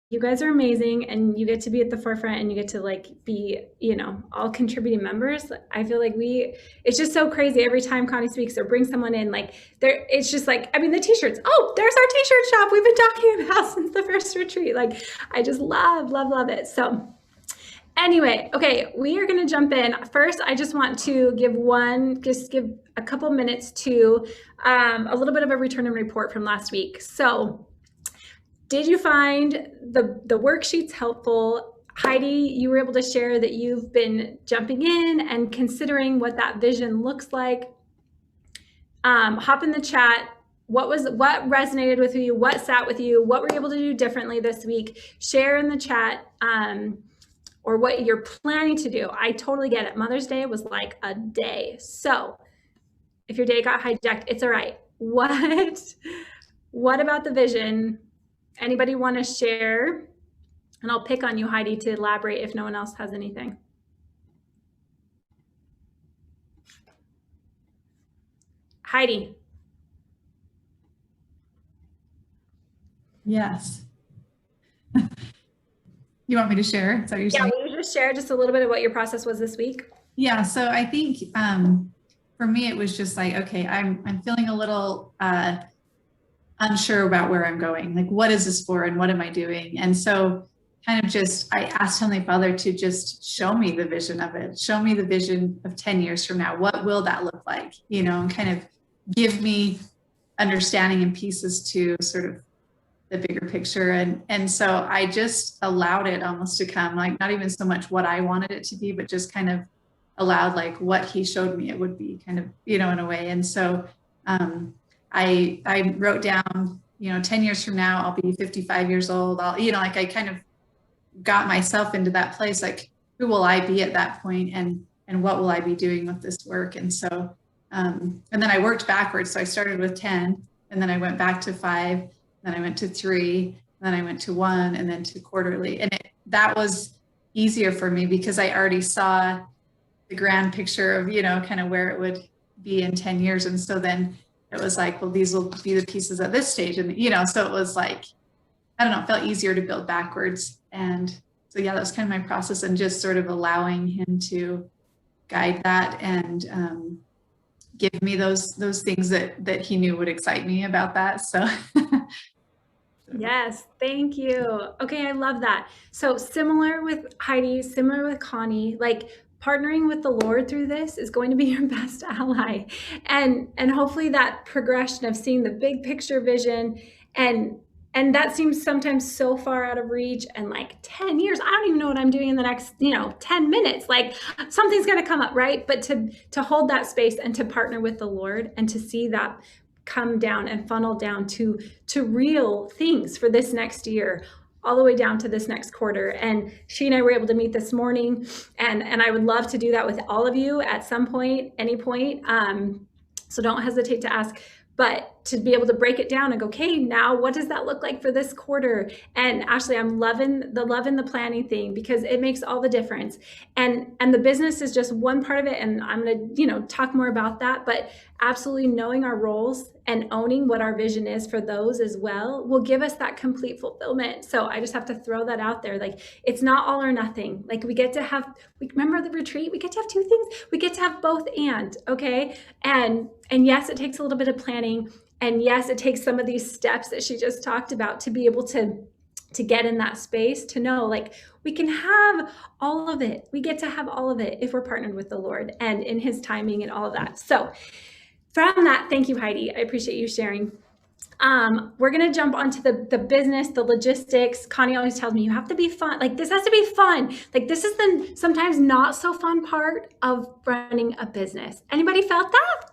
you guys are amazing, and you get to be at the forefront, and you get to like be, all contributing members. I feel like it's just so crazy every time Connie speaks or brings someone in, like it's just like, I mean, the t-shirts, oh, there's our t-shirt shop we've been talking about since the first retreat. Like, I just love, love, love it. So anyway, okay, we are going to jump in. First, I just want to give a couple minutes to a little bit of a return and report from last week. So did you find the worksheets helpful? Heidi, you were able to share that you've been jumping in and considering what that vision looks like. Hop in the chat. What resonated with you? What sat with you? What were you able to do differently this week? Share in the chat, or what you're planning to do. I totally get it. Mother's Day was like a day. So if your day got hijacked, it's all right. What about the vision? Anybody want to share? And I'll pick on you, Heidi, to elaborate if no one else has anything. Heidi. Yes. You want me to share? Is that what you're saying? Yeah, will you just share just a little bit of what your process was this week? Yeah, so I think for me, it was just like, okay, I'm feeling a little unsure about where I'm going. Like, what is this for and what am I doing? And so kind of I asked Heavenly Father to just show me the vision of it. Show me the vision of 10 years from now. What will that look like? And kind of give me understanding and pieces to sort of the bigger picture. And so I just allowed it almost to come, like not even so much what I wanted it to be, but just kind of allowed like what he showed me it would be, kind of, in a way. And so I wrote down, 10 years from now, I'll be 55 years old. I kind of got myself into that place, like, who will I be at that point, and what will I be doing with this work? And so, and then I worked backwards. So I started with 10, and then I went back to 5, then I went to 3, then I went to 1, and then to quarterly. And that was easier for me because I already saw the grand picture of, kind of where it would be in 10 years. And so then it was like, well, these will be the pieces at this stage. And, so it was like, I don't know, it felt easier to build backwards. And so, yeah, that was kind of my process, and just sort of allowing him to guide that and give me those things that he knew would excite me about that. So yes, thank you. Okay, I love that. So similar with Heidi, similar with Connie, like partnering with the Lord through this is going to be your best ally. And hopefully that progression of seeing the big picture vision, and that seems sometimes so far out of reach, and like 10 years, I don't even know what I'm doing in the next, 10 minutes, like something's going to come up, right? But to hold that space and to partner with the Lord and to see that come down and funnel down to real things for this next year, all the way down to this next quarter. And she and I were able to meet this morning, and I would love to do that with all of you at some point, any point. So don't hesitate to ask. But to be able to break it down and go, okay, now what does that look like for this quarter? And Ashley, I'm loving the planning thing, because it makes all the difference. And the business is just one part of it. And I'm going to, talk more about that. But absolutely knowing our roles and owning what our vision is for those as well will give us that complete fulfillment. So I just have to throw that out there. Like, it's not all or nothing. Like, remember the retreat, we get to have 2 things. We get to have both, okay. And yes, it takes a little bit of planning. And yes, it takes some of these steps that she just talked about to be able to get in that space, to know, like, we can have all of it. We get to have all of it if we're partnered with the Lord and in his timing and all of that. So from that, thank you, Heidi. I appreciate you sharing. We're going to jump onto the business, the logistics. Connie always tells me, you have to be fun. Like, this has to be fun. Like, this is the sometimes not so fun part of running a business. Anybody felt that?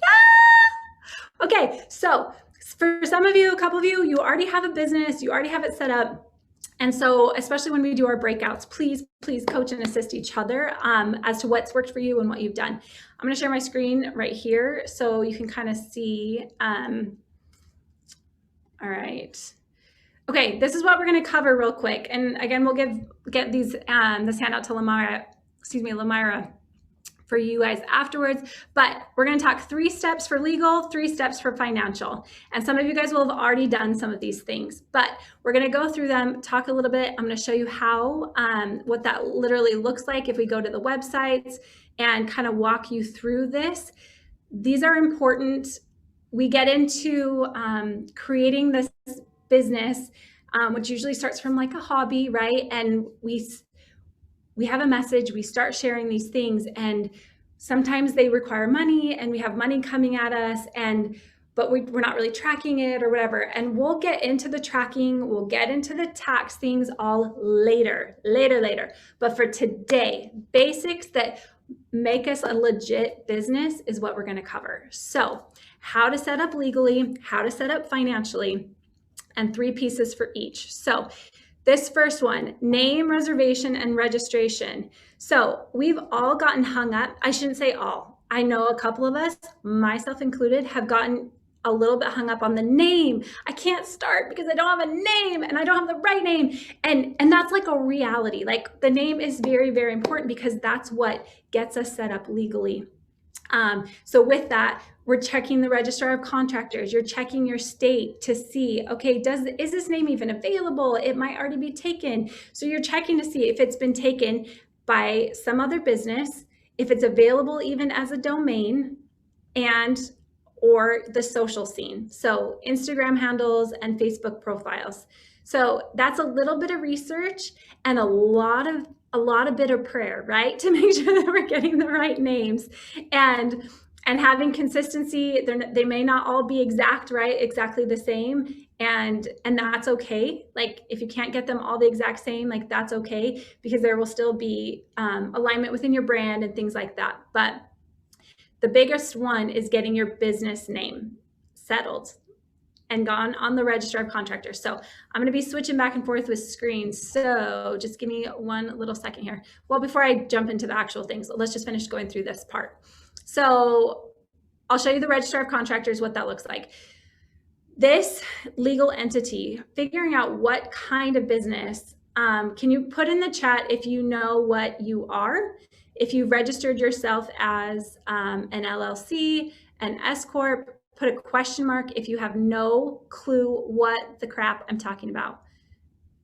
Yeah. Okay. So for some of you, a couple of you, you already have a business, you already have it set up. And so, especially when we do our breakouts, please coach and assist each other as to what's worked for you and what you've done. I'm going to share my screen right here so you can kind of see. All right. Okay, this is what we're going to cover real quick. And again, we'll get this handout to Lamira, for you guys afterwards. But we're going to talk 3 steps for legal, 3 steps for financial. And some of you guys will have already done some of these things, but we're going to go through them, talk a little bit. I'm going to show you how, what that literally looks like if we go to the websites, and kind of walk you through this. These are important. We get into creating this business, which usually starts from like a hobby, right? And we have a message, we start sharing these things, and sometimes they require money, and we have money coming at us, but we're not really tracking it or whatever. And we'll get into the tracking, we'll get into the tax things all later. But for today, basics that make us a legit business is what we're going to cover. So how to set up legally, how to set up financially, and 3 pieces for each. So this first one, name, reservation, and registration. So we've all gotten hung up. I shouldn't say all. I know a couple of us, myself included, have gotten a little bit hung up on the name. I can't start because I don't have a name and I don't have the right name. And that's like a reality. Like the name is very, very important because that's what gets us set up legally. So with that, we're checking the registrar of contractors. You're checking your state to see, okay, is this name even available? It might already be taken. So you're checking to see if it's been taken by some other business, if it's available even as a domain, or the social scene. So Instagram handles and Facebook profiles. So that's a little bit of research and a lot of bit of prayer, right? To make sure that we're getting the right names and having consistency. They may not all be exactly the same. And that's okay. Like if you can't get them all the exact same, like that's okay, because there will still be alignment within your brand and things like that. But the biggest one is getting your business name settled and gone on the register of contractors. So I'm going to be switching back and forth with screens. So just give me one little second here. Well, before I jump into the actual things, let's just finish going through this part. So I'll show you the register of contractors, what that looks like. This legal entity, figuring out what kind of business, can you put in the chat if you know what you are? If you've registered yourself as an LLC, an S Corp, put a question mark if you have no clue what the crap I'm talking about.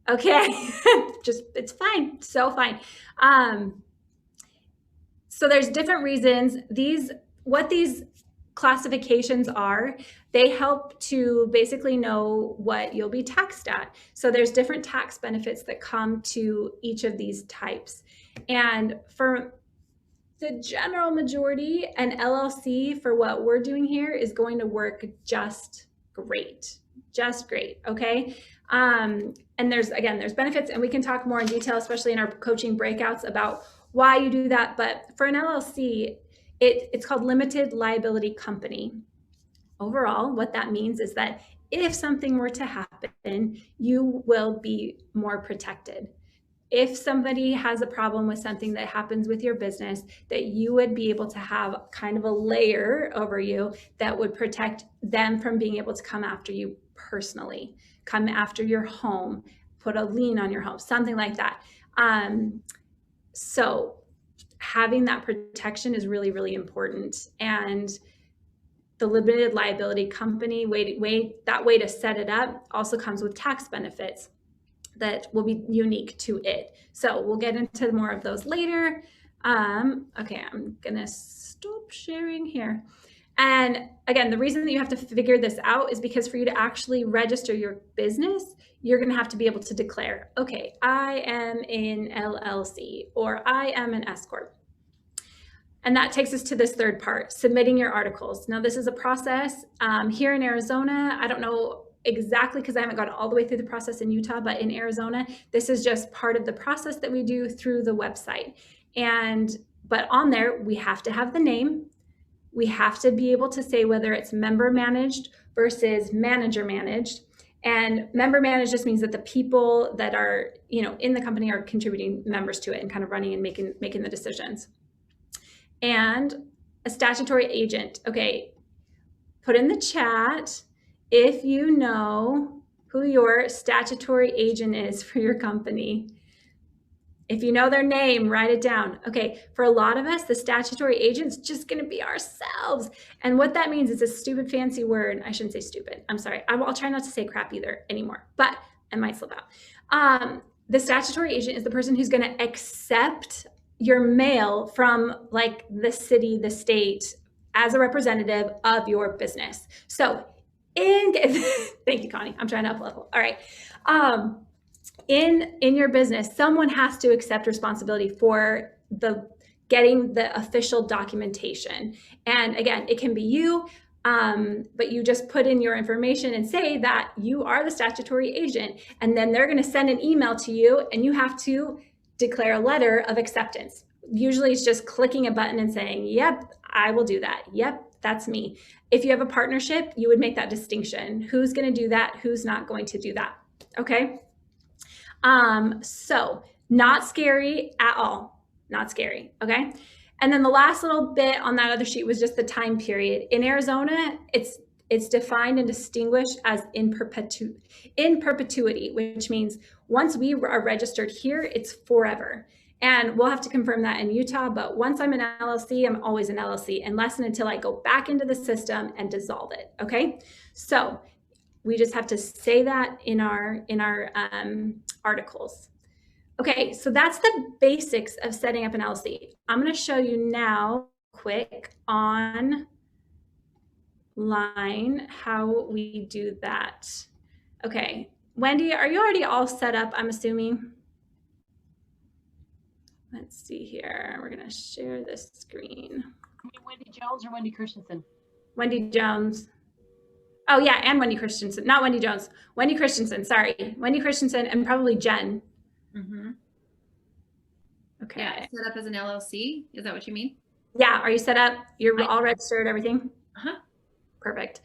Okay, it's fine, so fine. So there's different reasons. What these classifications are, they help to basically know what you'll be taxed at. So there's different tax benefits that come to each of these types. And for the general majority, an LLC for what we're doing here is going to work just great, okay? And there's benefits, and we can talk more in detail, especially in our coaching breakouts, about why you do that. But for an LLC, it's called limited liability company. Overall, what that means is that if something were to happen, you will be more protected. If somebody has a problem with something that happens with your business, that you would be able to have kind of a layer over you that would protect them from being able to come after you personally, come after your home, put a lien on your home, something like that. So having that protection is really, really important. And the limited liability company, that way to set it up also comes with tax benefits that will be unique to it. So we'll get into more of those later. Okay, I'm gonna stop sharing here. And again, the reason that you have to figure this out is because for you to actually register your business, you're gonna have to be able to declare, okay, I am an LLC or I am an S Corp. And that takes us to this third part, submitting your articles. Now, this is a process here in Arizona. I don't know exactly because I haven't gone all the way through the process in Utah, but in Arizona, this is just part of the process that we do through the website. But on there, we have to have the name. We have to be able to say whether it's member managed versus manager managed. And member managed just means that the people that are, in the company are contributing members to it and kind of running and making the decisions. And a statutory agent. Okay, put in the chat if you know who your statutory agent is for your company. If you know their name, write it down. Okay, for a lot of us, the statutory agent's just going to be ourselves. And what that means is a stupid fancy word. I shouldn't say stupid. I'm sorry. I'll try not to say crap either anymore, but I might slip out. The statutory agent is the person who's going to accept your mail from like the city, the state, as a representative of your business. So thank you, Connie. I'm trying to up level. All right. In your business, someone has to accept responsibility for getting the official documentation. And again, it can be you, but you just put in your information and say that you are the statutory agent, and then they're going to send an email to you, and you have to declare a letter of acceptance. Usually it's just clicking a button and saying, yep, I will do that. Yep, that's me. If you have a partnership, you would make that distinction. Who's going to do that? Who's not going to do that? Okay. So not scary at all. Not scary. Okay. And then the last little bit on that other sheet was just the time period. In Arizona, it's defined and distinguished as in perpetuity, which means once we are registered here, it's forever. And we'll have to confirm that in Utah, but once I'm an LLC, I'm always an LLC, unless and until I go back into the system and dissolve it. Okay. So we just have to say that in our articles. Okay, so that's the basics of setting up an LLC. I'm going to show you now quick online how we do that. Okay, Wendy, are you already all set up, I'm assuming? Let's see here. We're going to share this screen. Wendy Jones or Wendy Christensen? Wendy Jones. Oh, yeah, and Wendy Christensen. Not Wendy Jones. Wendy Christensen, sorry. Wendy Christensen and probably Jen. Mm-hmm. Okay. Yeah, set up as an LLC. Is that what you mean? Yeah. Are you set up? You're all registered, everything? Uh-huh. Perfect.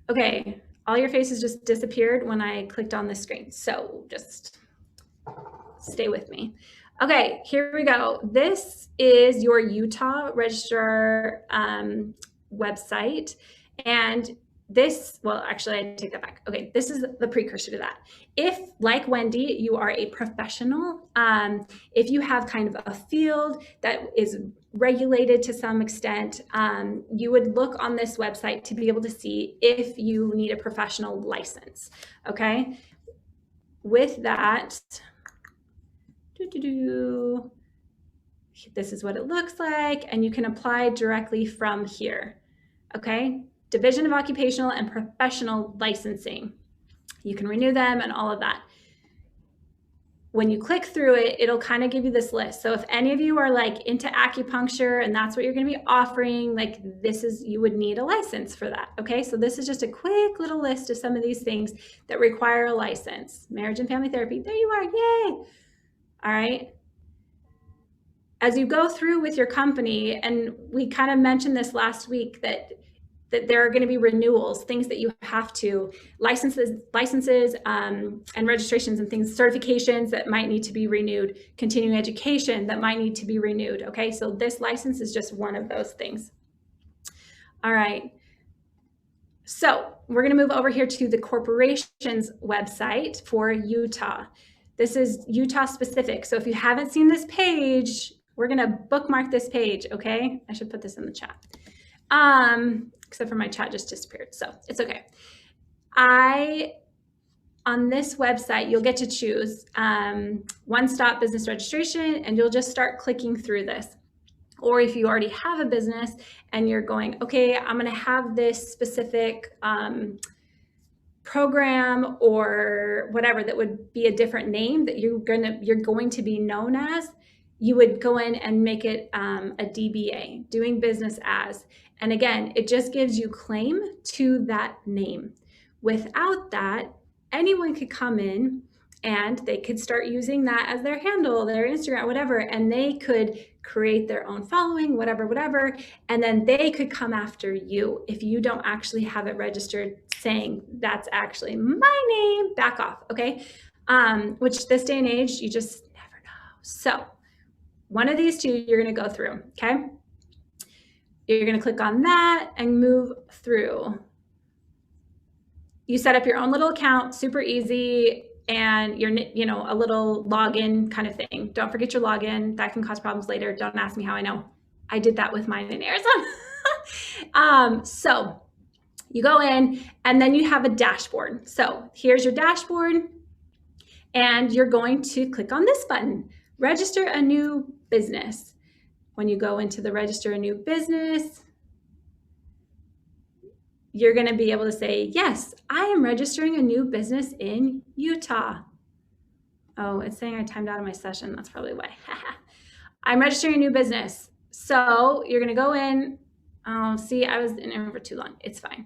Okay. All your faces just disappeared when I clicked on this screen. So just stay with me. Okay, here we go. This is your Utah registrar website. And this, well, actually, I take that back. Okay, this is the precursor to that. If, like Wendy, you are a professional, if you have kind of a field that is regulated to some extent, you would look on this website to be able to see if you need a professional license, okay? With that, this is what it looks like, and you can apply directly from here, okay? Division of Occupational and Professional Licensing. You can renew them and all of that. When you click through it, it'll kind of give you this list. So if any of you are like into acupuncture and that's what you're going to be offering, like you would need a license for that. Okay, so this is just a quick little list of some of these things that require a license. Marriage and family therapy, there you are, yay! All right. As you go through with your company, and we kind of mentioned this last week, that there are going to be renewals, things that you have to, licenses and registrations and things, certifications that might need to be renewed, continuing education that might need to be renewed. Okay, so this license is just one of those things. All right. So we're going to move over here to the corporation's website for Utah. This is Utah specific. So if you haven't seen this page, we're going to bookmark this page. Okay, I should put this in the chat. Except for my chat just disappeared, so it's okay. On this website, you'll get to choose one-stop business registration, and you'll just start clicking through this. Or if you already have a business and you're going, okay, I'm going to have this specific program or whatever that would be a different name that you're going to be known as, you would go in and make it a DBA, doing business as. And again, it just gives you claim to that name. Without that, anyone could come in and they could start using that as their handle, their Instagram, whatever, and they could create their own following, whatever, and then they could come after you if you don't actually have it registered saying that's actually my name, back off, okay? Which this day and age, you just never know. So one of these two you're gonna go through, okay? You're going to click on that and move through. You set up your own little account, super easy. and your, a little login kind of thing. Don't forget your login. That can cause problems later. Don't ask me how I know. I did that with mine in Arizona. So you go in and then you have a dashboard. So here's your dashboard, and you're going to click on this button, register a new business. When you go into the register a new business, you're going to be able to say, yes, I am registering a new business in Utah. Oh, it's saying I timed out of my session. That's probably why. I'm registering a new business. So you're going to go in. Oh, see, I was in there for too long. It's fine.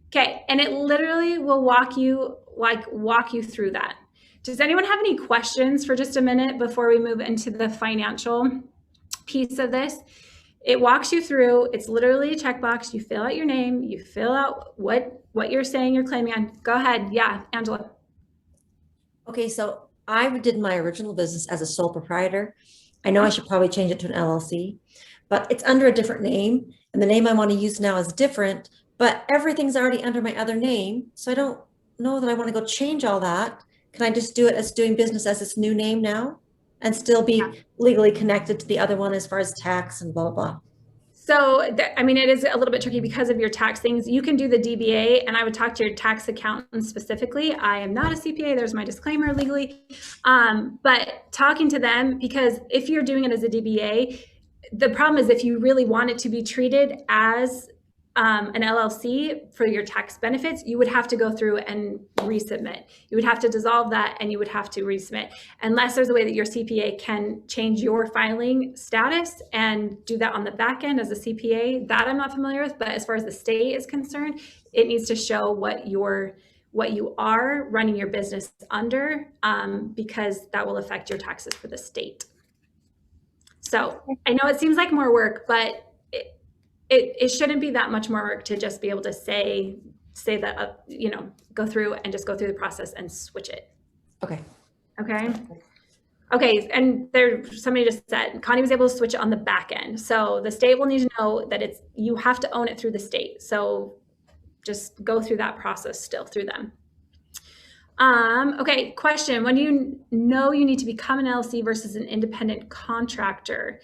Okay. And it literally will walk you through that. Does anyone have any questions for just a minute before we move into the financial piece of this? It walks you through. It's literally a checkbox. You fill out your name. You fill out what you're saying you're claiming on. Go ahead. Yeah, Angela. Okay, so I did my original business as a sole proprietor. I know I should probably change it to an LLC, but it's under a different name, and the name I want to use now is different, but everything's already under my other name. So I don't know that I want to go change all that. Can I just do it as doing business as its new name now and still be legally connected to the other one as far as tax and blah, blah, blah? So, I mean, it is a little bit tricky because of your tax things. You can do the DBA, and I would talk to your tax accountant specifically. I am not a CPA. There's my disclaimer legally. But talking to them, because if you're doing it as a DBA, the problem is if you really want it to be treated as an LLC for your tax benefits, you would have to go through and resubmit. You would have to dissolve that, and you would have to resubmit. Unless there's a way that your CPA can change your filing status and do that on the back end as a CPA, that I'm not familiar with. But as far as the state is concerned, it needs to show what you are running your business under, because that will affect your taxes for the state. So I know it seems like more work, but it shouldn't be that much more work to just be able to say that, go through and just go through the process and switch it. Okay. Okay. And somebody just said, Connie was able to switch it on the back end. So the state will need to know that you have to own it through the state. So just go through that process still through them. Okay. Question. When do you know you need to become an LLC versus an independent contractor?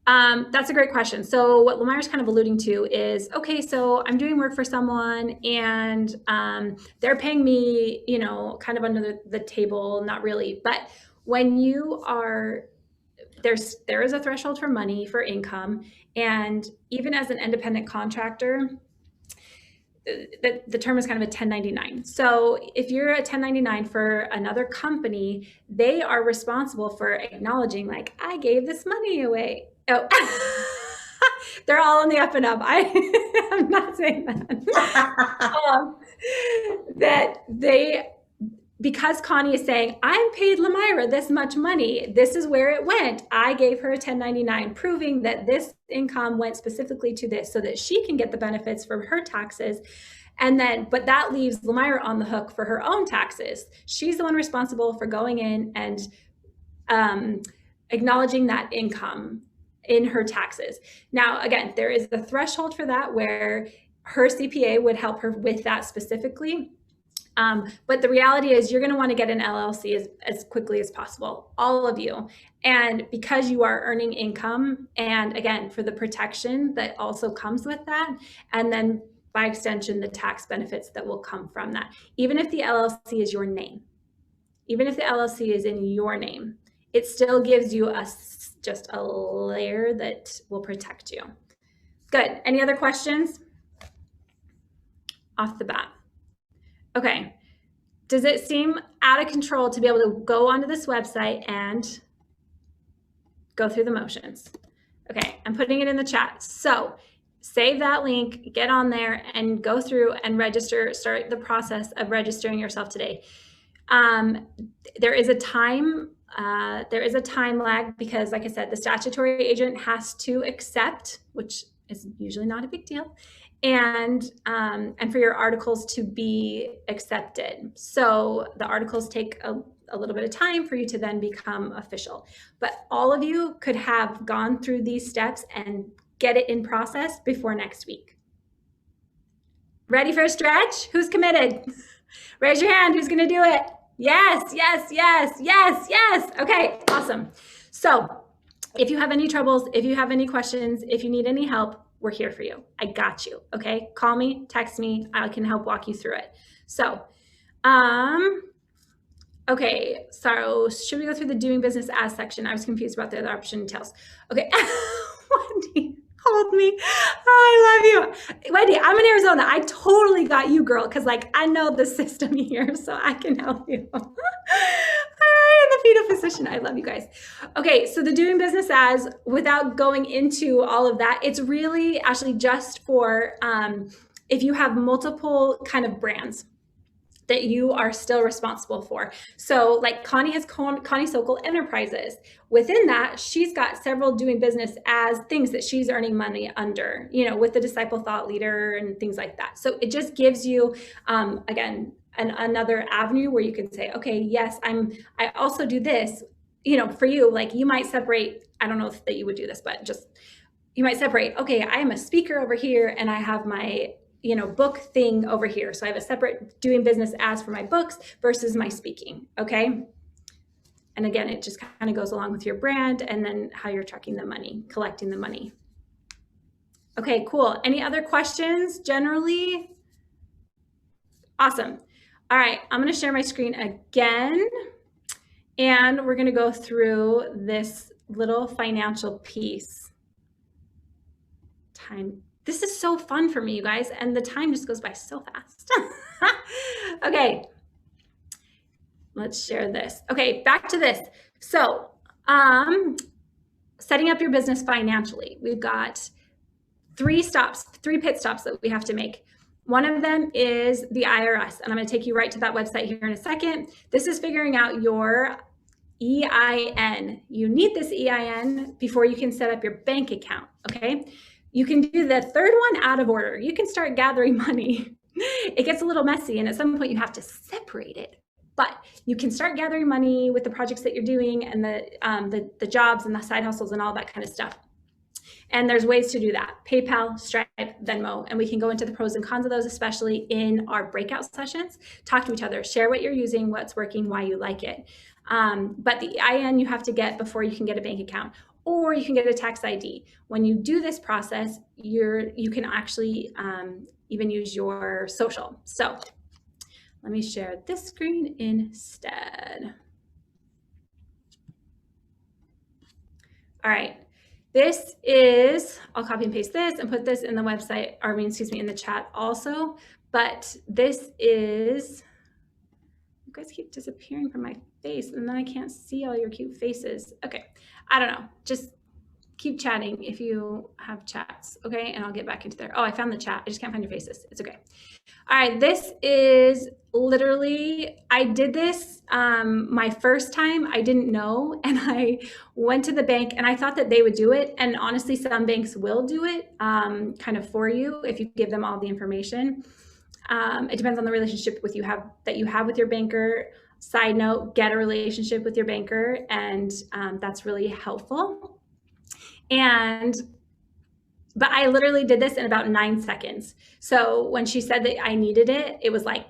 That's a great question. So what Lemeyre's kind of alluding to is, okay, so I'm doing work for someone and they're paying me, kind of under the table, not really. But when you are, there is a threshold for money, for income. And even as an independent contractor, the term is kind of a 1099. So if you're a 1099 for another company, they are responsible for acknowledging, like, I gave this money away. Oh, they're all on the up and up. I'm not saying that. Because Connie is saying, I paid Lemeyre this much money. This is where it went. I gave her a 1099, proving that this income went specifically to this so that she can get the benefits from her taxes. But that leaves Lemeyre on the hook for her own taxes. She's the one responsible for going in and acknowledging that income in her taxes. Now, again, there is a threshold for that where her CPA would help her with that specifically. But the reality is you're going to want to get an LLC as quickly as possible, all of you. And because you are earning income, and again, for the protection that also comes with that, and then by extension, the tax benefits that will come from that. Even if the LLC is your name, even if the LLC is in your name, it still gives you just a layer that will protect you. Good. Any other questions off the bat? Okay. Does it seem out of control to be able to go onto this website and go through the motions? Okay, I'm putting it in the chat. So save that link, get on there and go through and register, start the process of registering yourself today. There is a time lag because, like I said, the statutory agent has to accept, which is usually not a big deal, and for your articles to be accepted. So the articles take a little bit of time for you to then become official. But all of you could have gone through these steps and get it in process before next week. Ready for a stretch? Who's committed? Raise your hand. Who's going to do it? Yes, yes, yes, yes, yes. Okay, awesome. So if you have any troubles, if you have any questions, if you need any help, we're here for you. I got you. Okay, call me, text me. I can help walk you through it. So, okay, so should we go through the doing business as section? I was confused about the other option details. Okay, Wendy, hold me. I love you. Wendy, I'm in Arizona. I totally got you, girl, because like I know the system here, so I can help you. All right, in the fetal position. I love you guys. Okay, so the doing business as, without going into all of that, it's really actually just for if you have multiple kind of brands that you are still responsible for. So like Connie has Connie Sokol Enterprises. Within that, she's got several doing business as things that she's earning money under, you know, with the Disciple Thought Leader and things like that. So it just gives you, again, another avenue where you can say, okay, yes, I also do this. You know, for you, like you might separate, I don't know if that you would do this, but just, you might separate, okay, I am a speaker over here and I have my, you know, book thing over here. So I have a separate doing business as for my books versus my speaking, okay? And again, it just kind of goes along with your brand and then how you're tracking the money, collecting the money. Okay, cool. Any other questions generally? Awesome. All right, I'm gonna share my screen again and we're gonna go through this little financial piece. Time. This is so fun for me, you guys, and the time just goes by so fast. Okay, let's share this. Okay, back to this. So, setting up your business financially. We've got three pit stops that we have to make. One of them is the IRS, and I'm going to take you right to that website here in a second. This is figuring out your EIN. You need this EIN before you can set up your bank account, okay? You can do the third one out of order. You can start gathering money. It gets a little messy, and at some point you have to separate it. But you can start gathering money with the projects that you're doing and the jobs and the side hustles and all that kind of stuff. And there's ways to do that. PayPal, Stripe, Venmo, and we can go into the pros and cons of those, especially in our breakout sessions. Talk to each other, share what you're using, what's working, why you like it. But the EIN you have to get before you can get a bank account, or you can get a tax ID. When you do this process, you can actually even use your social. So let me share this screen instead. All right. This is, I'll copy and paste this and put this in the website, or I mean, excuse me, in the chat also. But this is, you guys keep disappearing from my face and then I can't see all your cute faces. Okay, I don't know, just keep chatting if you have chats, okay? And I'll get back into there. Oh, I found the chat, I just can't find your faces, it's okay. All right, this is literally, I did this my first time, I didn't know, and I went to the bank and I thought that they would do it. And honestly, some banks will do it kind of for you if you give them all the information. It depends on the relationship that you have with your banker. Side note, get a relationship with your banker, and that's really helpful. But I literally did this in about 9 seconds. So when she said that I needed it, it was like,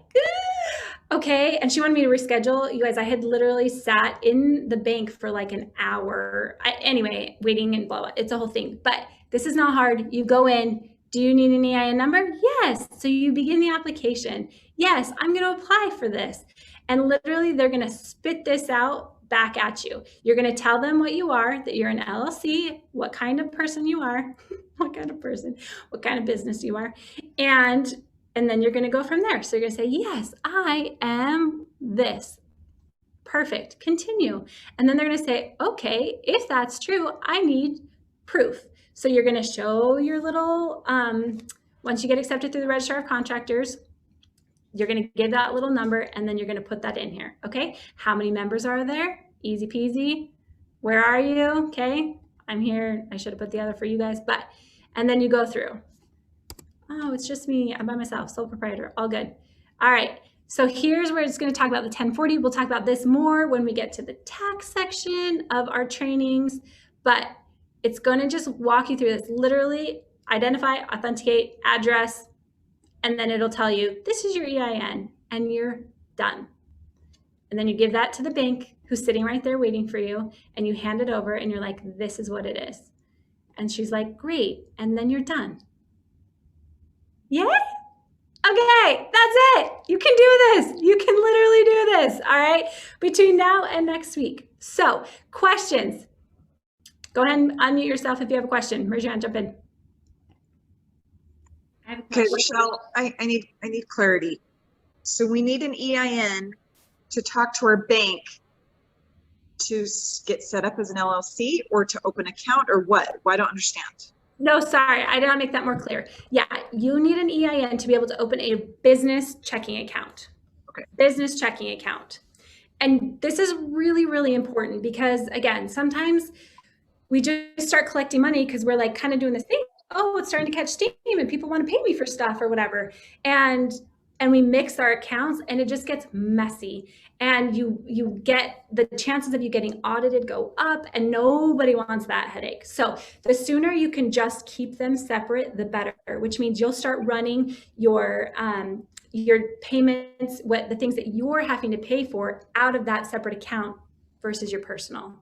okay. And she wanted me to reschedule. You guys, I had literally sat in the bank for like an hour. Anyway, waiting and blah, blah. It's a whole thing. But this is not hard. You go in. Do you need an EIN number? Yes. So you begin the application. Yes, I'm going to apply for this. And literally, they're going to spit this out back at you. You're going to tell them what you are, that you're an LLC, what kind of person you are, what kind of person, what kind of business you are. And then you're going to go from there. So you're going to say, yes, I am this. Perfect. Continue. And then they're going to say, okay, if that's true, I need proof. So you're going to show your little, once you get accepted through the Registrar of Contractors, you're going to give that little number and then you're going to put that in here. Okay. How many members are there? Easy peasy. Where are you? Okay. I'm here. I should have put the other for you guys, and then you go through. Oh, it's just me. I'm by myself, sole proprietor, all good. All right. So here's where it's going to talk about the 1040. We'll talk about this more when we get to the tax section of our trainings, but it's going to just walk you through this. Literally identify, authenticate, address, and then it'll tell you, this is your EIN, and you're done. And then you give that to the bank who's sitting right there waiting for you, and you hand it over and you're like, this is what it is. And she's like, great. And then you're done. Yay? Okay, that's it. You can do this. You can literally do this, all right, between now and next week. So, questions. Go ahead and unmute yourself if you have a question. Raise your hand, jump in. I have a Okay, question. Rochelle, I need clarity. So we need an EIN to talk to our bank to get set up as an LLC or to open account or what? Well, I don't understand. No, sorry, I did not make that more clear. Yeah, you need an EIN to be able to open a business checking account. Okay. Business checking account. And this is really, really important because, again, sometimes we just start collecting money because we're like kind of doing this thing. Oh, it's starting to catch steam and people want to pay me for stuff or whatever. And we mix our accounts and it just gets messy. And you get the chances of you getting audited go up, and nobody wants that headache. So the sooner you can just keep them separate, the better, which means you'll start running your payments, the things that you're having to pay for out of that separate account versus your personal.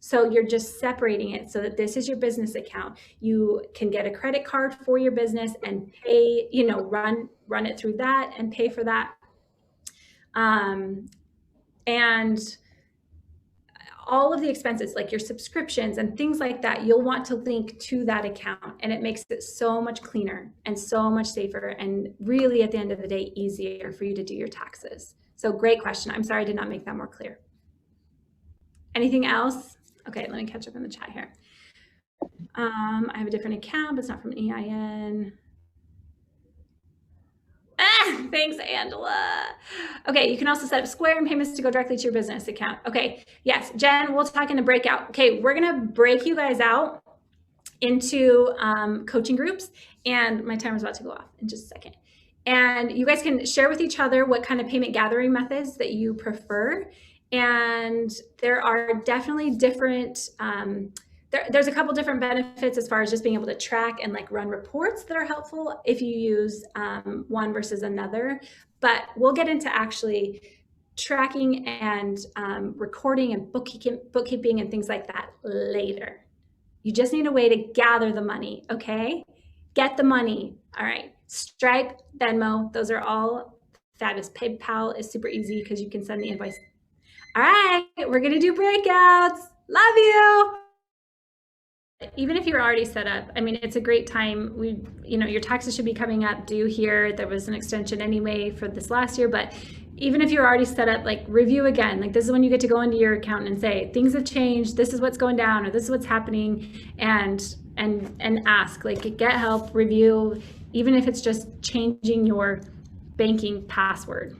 So you're just separating it so that this is your business account. You can get a credit card for your business and pay, run it through that and pay for that. And all of the expenses, like your subscriptions and things like that, you'll want to link to that account, and it makes it so much cleaner and so much safer, and really at the end of the day, easier for you to do your taxes. So great question. I'm sorry I did not make that more clear. Anything else? Okay, let me catch up in the chat here. I have a different account, but it's not from an EIN. Thanks, Angela. Okay, you can also set up Square and payments to go directly to your business account. Okay, yes, Jen, we'll talk in the breakout. Okay, we're gonna break you guys out into coaching groups, and my timer's about to go off in just a second. And you guys can share with each other what kind of payment gathering methods that you prefer. And there are definitely different, there's a couple different benefits as far as just being able to track and like run reports that are helpful if you use one versus another. But we'll get into actually tracking and recording and bookkeeping and things like that later. You just need a way to gather the money, okay? Get the money. All right. Stripe, Venmo, those are all fabulous. PayPal is super easy because you can send the invoice. All right, we're gonna do breakouts. Love you. Even if you're already set up, I mean, it's a great time. Your taxes should be coming up due here. There was an extension anyway for this last year, but even if you're already set up, like review again. Like this is when you get to go into your accountant and say, things have changed, this is what's going down, or this is what's happening, and ask, like get help, review, even if it's just changing your banking password.